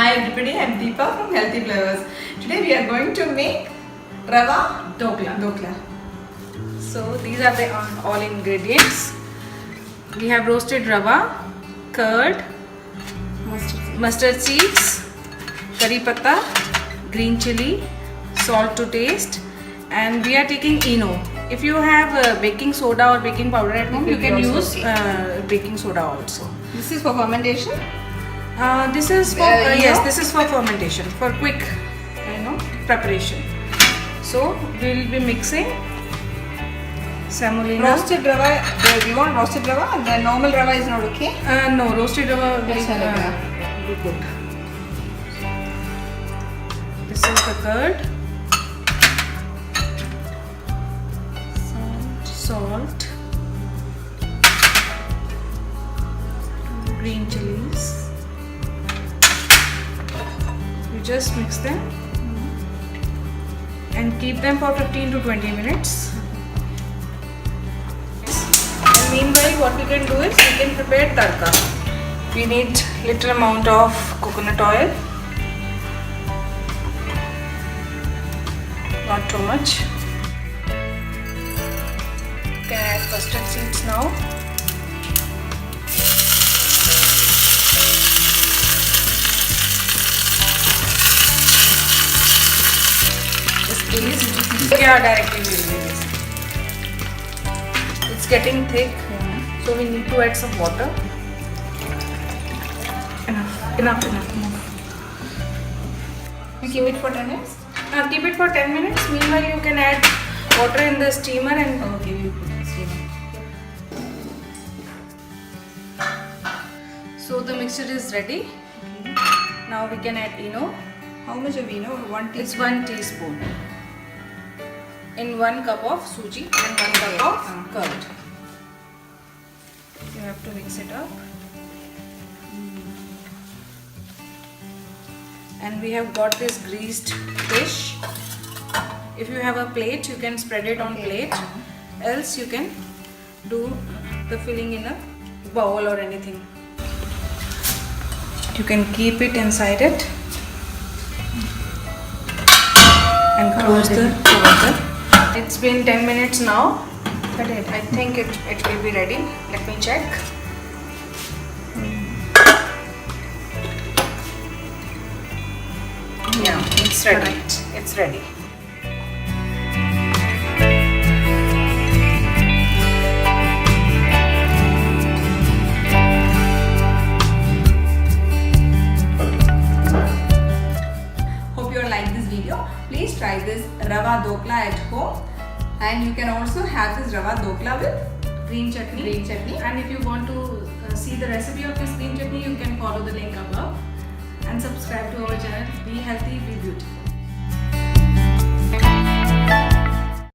Hi everybody, I'm Deepa from Healthy Flavors. Today we are going to make Rava Dhokla. So these are the all ingredients. We have roasted rava, curd, mustard seeds, curry patta, green chili, salt to taste, and we are taking Eno. If you have baking soda or baking powder at home, you can use baking soda also. This is for fermentation. This is for this is for fermentation, for quick preparation. So we will be mixing semolina. Roasted rava. You want roasted rava? The normal rava is not okay. No, roasted rava will be good. This is the curd, salt, green chilies. You just mix them and keep them for 15 to 20 minutes. And meanwhile, what we can do is we can prepare tadka. We need little amount of coconut oil, not too much. You can add mustard seeds now. Yeah, directly we will use it. It's getting thick, so we need to add some water. Enough. You keep it for 10 minutes? Keep it for 10 minutes. Meanwhile, you can add water in the steamer and Okay, we put the steamer. So the mixture is ready. Now we can add Eno. How much of Eno? 1 teaspoon? It's 1 teaspoon. In 1 cup of suji and 1 cup of curd. You have to mix it up. And we have got this greased dish. If you have a plate, you can spread it on plate. Else you can do the filling in a bowl or anything. You can keep it inside it and close the cover. It's been 10 minutes now. I think it will be ready. Let me check. Yeah, it's ready. It's ready. Hope you like this video. Please try this Rava Dhokla at home. And you can also have this Rava Dhokla with Green chutney. And if you want to see the recipe of this green chutney, you can follow the link above and subscribe to our channel. Be healthy, be beautiful.